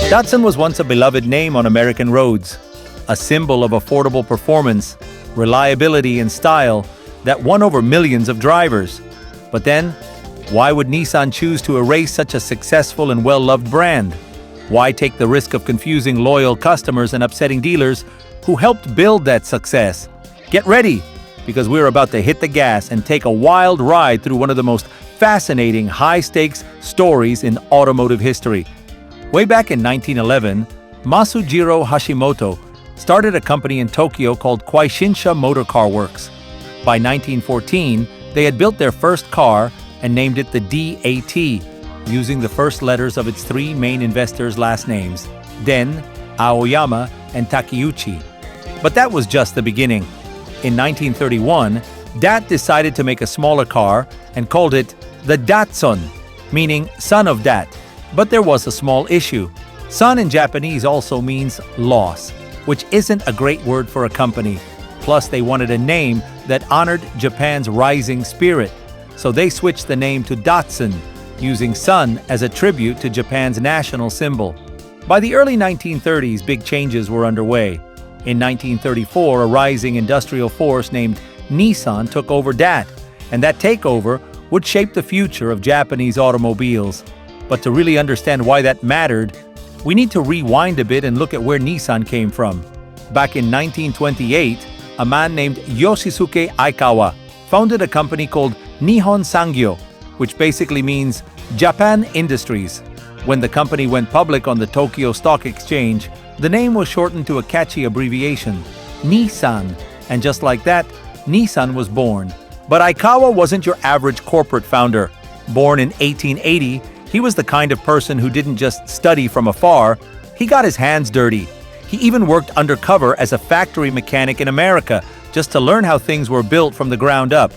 Datsun was once a beloved name on American roads, a symbol of affordable performance, reliability, and style that won over millions of drivers. But then, why would Nissan choose to erase such a successful and well-loved brand? Why take the risk of confusing loyal customers and upsetting dealers who helped build that success? Get ready, because we're about to hit the gas and take a wild ride through one of the most fascinating high-stakes stories in automotive history. Way back in 1911, Masujiro Hashimoto started a company in Tokyo called Kwaishinsha Motor Car Works. By 1914, they had built their first car and named it the DAT, using the first letters of its three main investors' last names, Den, Aoyama, and Takeuchi. But that was just the beginning. In 1931, DAT decided to make a smaller car and called it the Datsun, meaning son of Dat. But there was a small issue. Son in Japanese also means loss, which isn't a great word for a company. Plus, they wanted a name that honored Japan's rising spirit, so they switched the name to Datsun, using sun as a tribute to Japan's national symbol. By the early 1930s, big changes were underway. In 1934, a rising industrial force named Nissan took over DAT, and that takeover would shape the future of Japanese automobiles. But to really understand why that mattered, we need to rewind a bit and look at where Nissan came from. Back in 1928, a man named Yoshisuke Aikawa founded a company called Nihon Sangyo, which basically means Japan Industries. When the company went public on the Tokyo Stock Exchange, the name was shortened to a catchy abbreviation, Nissan, and just like that, Nissan was born. But Aikawa wasn't your average corporate founder. Born in 1880, he was the kind of person who didn't just study from afar, he got his hands dirty. He even worked undercover as a factory mechanic in America just to learn how things were built from the ground up.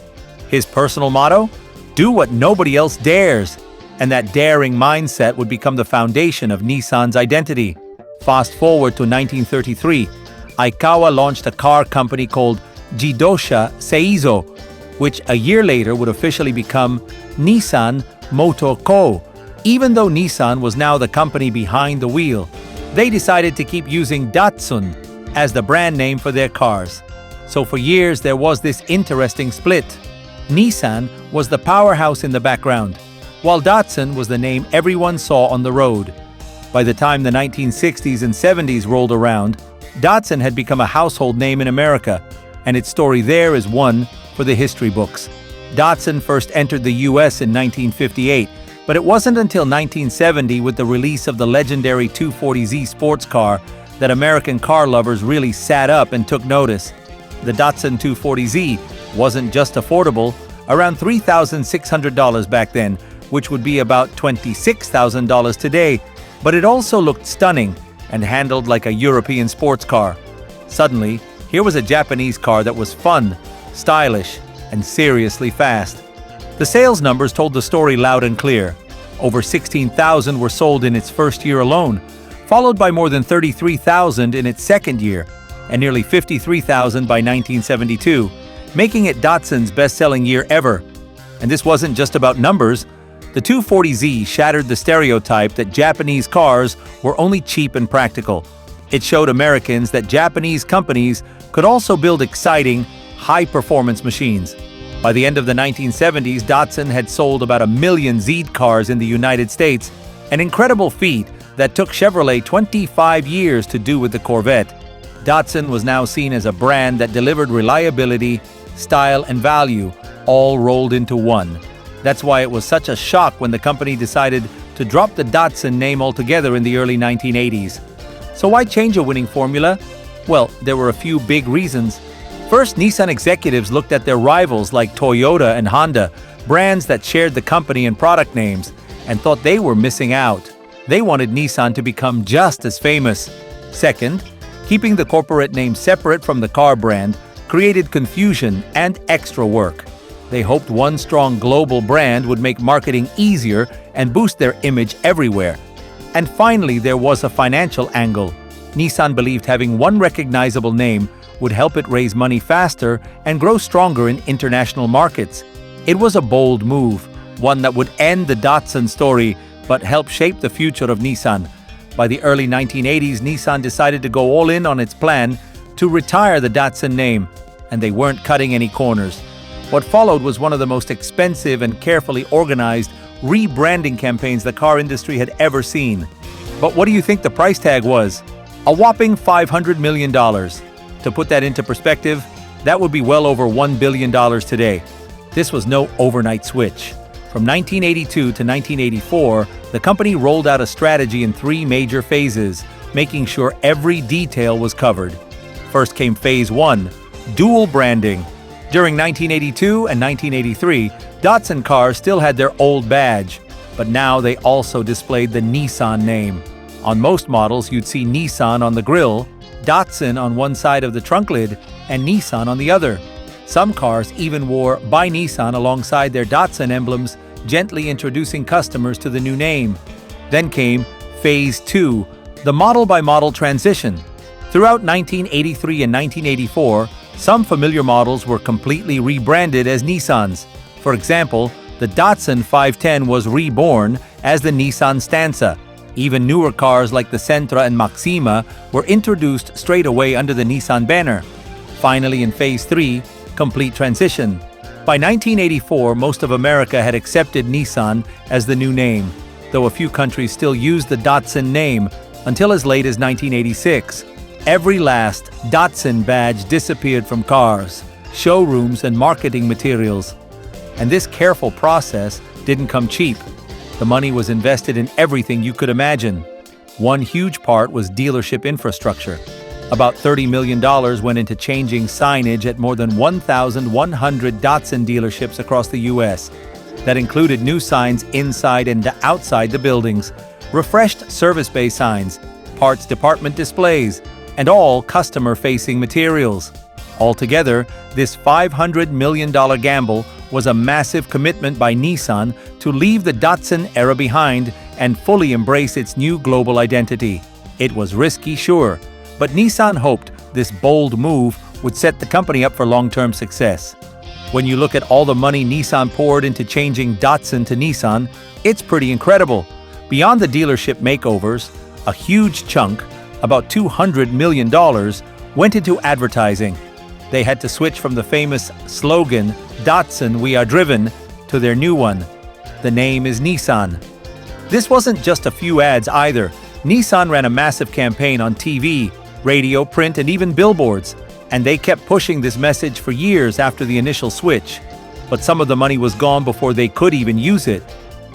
His personal motto? Do what nobody else dares. And that daring mindset would become the foundation of Nissan's identity. Fast forward to 1933, Aikawa launched a car company called Jidosha Seizo, which a year later would officially become Nissan Motor Co. Even though Nissan was now the company behind the wheel, they decided to keep using Datsun as the brand name for their cars. So for years there was this interesting split. Nissan was the powerhouse in the background, while Datsun was the name everyone saw on the road. By the time the 1960s and 70s rolled around, Datsun had become a household name in America, and its story there is one for the history books. Datsun first entered the US in 1958, but it wasn't until 1970 with the release of the legendary 240Z sports car that American car lovers really sat up and took notice. The Datsun 240Z wasn't just affordable, around $3,600 back then, which would be about $26,000 today, but it also looked stunning and handled like a European sports car. Suddenly, here was a Japanese car that was fun, stylish, and seriously fast. The sales numbers told the story loud and clear. Over 16,000 were sold in its first year alone, followed by more than 33,000 in its second year, and nearly 53,000 by 1972, making it Datsun's best-selling year ever. And this wasn't just about numbers. The 240Z shattered the stereotype that Japanese cars were only cheap and practical. It showed Americans that Japanese companies could also build exciting, high-performance machines. By the end of the 1970s, Datsun had sold about 1 million Z cars in the United States, an incredible feat that took Chevrolet 25 years to do with the Corvette. Datsun was now seen as a brand that delivered reliability, style, and value, all rolled into one. That's why it was such a shock when the company decided to drop the Datsun name altogether in the early 1980s. So why change a winning formula? Well, there were a few big reasons. First, Nissan executives looked at their rivals like Toyota and Honda, brands that shared the company and product names, and thought they were missing out. They wanted Nissan to become just as famous. Second, keeping the corporate name separate from the car brand created confusion and extra work. They hoped one strong global brand would make marketing easier and boost their image everywhere. And finally, there was a financial angle. Nissan believed having one recognizable name would help it raise money faster and grow stronger in international markets. It was a bold move, one that would end the Datsun story but help shape the future of Nissan. By the early 1980s, Nissan decided to go all in on its plan to retire the Datsun name, and they weren't cutting any corners. What followed was one of the most expensive and carefully organized rebranding campaigns the car industry had ever seen. But what do you think the price tag was? A whopping $500 million. To put that into perspective, that would be well over $1 billion today. This was no overnight switch. From 1982 to 1984, the company rolled out a strategy in 3 major phases, making sure every detail was covered. First came Phase 1, dual branding. During 1982 and 1983, Datsun cars still had their old badge, but now they also displayed the Nissan name. On most models, you'd see Nissan on the grille, Datsun on one side of the trunk lid, and Nissan on the other. Some cars even wore by Nissan alongside their Datsun emblems, gently introducing customers to the new name. Then came Phase 2, the model-by-model transition. Throughout 1983 and 1984, some familiar models were completely rebranded as Nissans. For example, the Datsun 510 was reborn as the Nissan Stanza. Even newer cars like the Sentra and Maxima were introduced straight away under the Nissan banner. Finally, in Phase 3, complete transition. By 1984, most of America had accepted Nissan as the new name, though a few countries still used the Datsun name until as late as 1986. Every last Datsun badge disappeared from cars, showrooms, and marketing materials. And this careful process didn't come cheap. The money was invested in everything you could imagine. One huge part was dealership infrastructure. About $30 million went into changing signage at more than 1,100 Datsun dealerships across the U.S. That included new signs inside and outside the buildings, refreshed service bay signs, parts department displays, and all customer-facing materials. Altogether, this $500 million gamble was a massive commitment by Nissan to leave the Datsun era behind and fully embrace its new global identity. It was risky, sure, but Nissan hoped this bold move would set the company up for long-term success. When you look at all the money Nissan poured into changing Datsun to Nissan, it's pretty incredible. Beyond the dealership makeovers, a huge chunk, about $200 million, went into advertising. They had to switch from the famous slogan, "Datsun, we are driven," to their new one. The name is Nissan. This wasn't just a few ads either. Nissan ran a massive campaign on TV, radio, print, and even billboards, and they kept pushing this message for years after the initial switch. But some of the money was gone before they could even use it.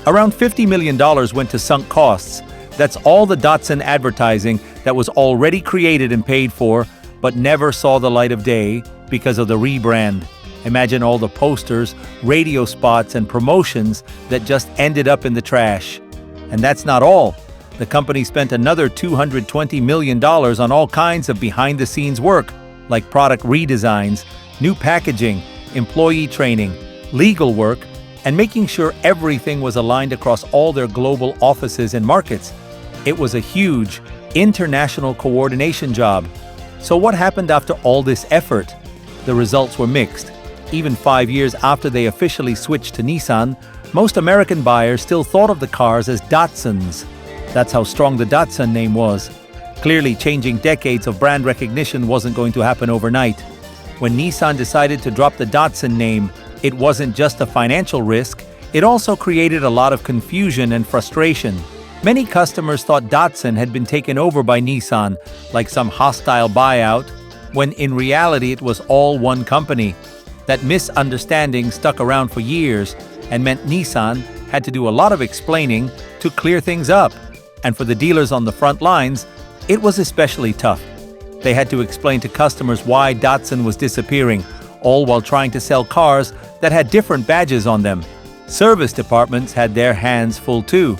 Around $50 million went to sunk costs. That's all the Datsun advertising that was already created and paid for, but never saw the light of day because of the rebrand. Imagine all the posters, radio spots, and promotions that just ended up in the trash. And that's not all. The company spent another $220 million on all kinds of behind-the-scenes work, like product redesigns, new packaging, employee training, legal work, and making sure everything was aligned across all their global offices and markets. It was a huge, international coordination job. So what happened after all this effort? The results were mixed. Even 5 years after they officially switched to Nissan, most American buyers still thought of the cars as Datsuns. That's how strong the Datsun name was. Clearly, changing decades of brand recognition wasn't going to happen overnight. When Nissan decided to drop the Datsun name, it wasn't just a financial risk, it also created a lot of confusion and frustration. Many customers thought Datsun had been taken over by Nissan, like some hostile buyout, when in reality it was all one company. That misunderstanding stuck around for years and meant Nissan had to do a lot of explaining to clear things up. And for the dealers on the front lines, it was especially tough. They had to explain to customers why Datsun was disappearing, all while trying to sell cars that had different badges on them. Service departments had their hands full too.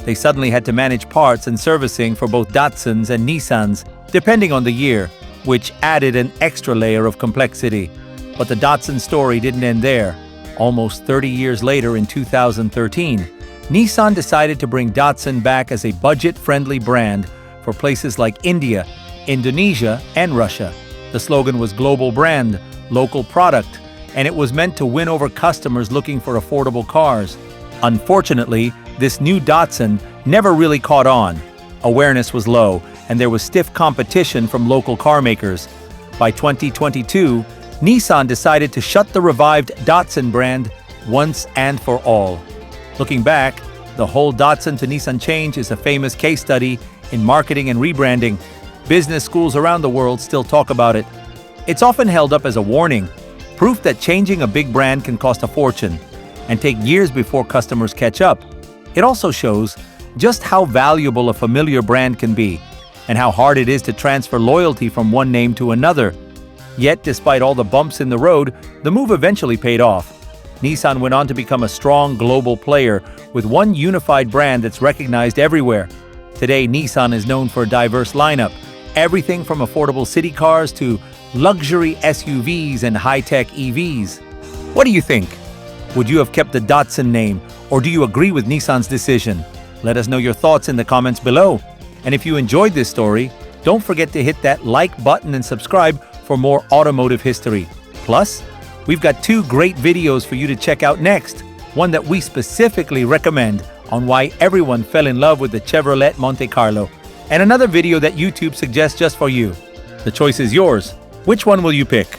They suddenly had to manage parts and servicing for both Datsuns and Nissans, depending on the year, which added an extra layer of complexity. But the Datsun story didn't end there. Almost 30 years later, in 2013, Nissan decided to bring Datsun back as a budget-friendly brand for places like India, Indonesia, and Russia. The slogan was "Global Brand, Local Product," and it was meant to win over customers looking for affordable cars. Unfortunately, this new Datsun never really caught on. awareness was low, and there was stiff competition from local car makers. By 2022, Nissan decided to shut the revived Datsun brand once and for all. Looking back, the whole Datsun to Nissan change is a famous case study in marketing and rebranding. Business schools around the world still talk about it. It's often held up as a warning, proof that changing a big brand can cost a fortune and take years before customers catch up. It also shows just how valuable a familiar brand can be and how hard it is to transfer loyalty from one name to another. Yet, despite all the bumps in the road, the move eventually paid off. Nissan went on to become a strong global player with one unified brand that's recognized everywhere. Today, Nissan is known for a diverse lineup, everything from affordable city cars to luxury SUVs and high-tech EVs. What do you think? Would you have kept the Datsun name, or do you agree with Nissan's decision? Let us know your thoughts in the comments below. And if you enjoyed this story, don't forget to hit that like button and subscribe for more automotive history. Plus, we've got 2 great videos for you to check out next. One that we specifically recommend on why everyone fell in love with the Chevrolet Monte Carlo, and another video that YouTube suggests just for you. The choice is yours. Which one will you pick?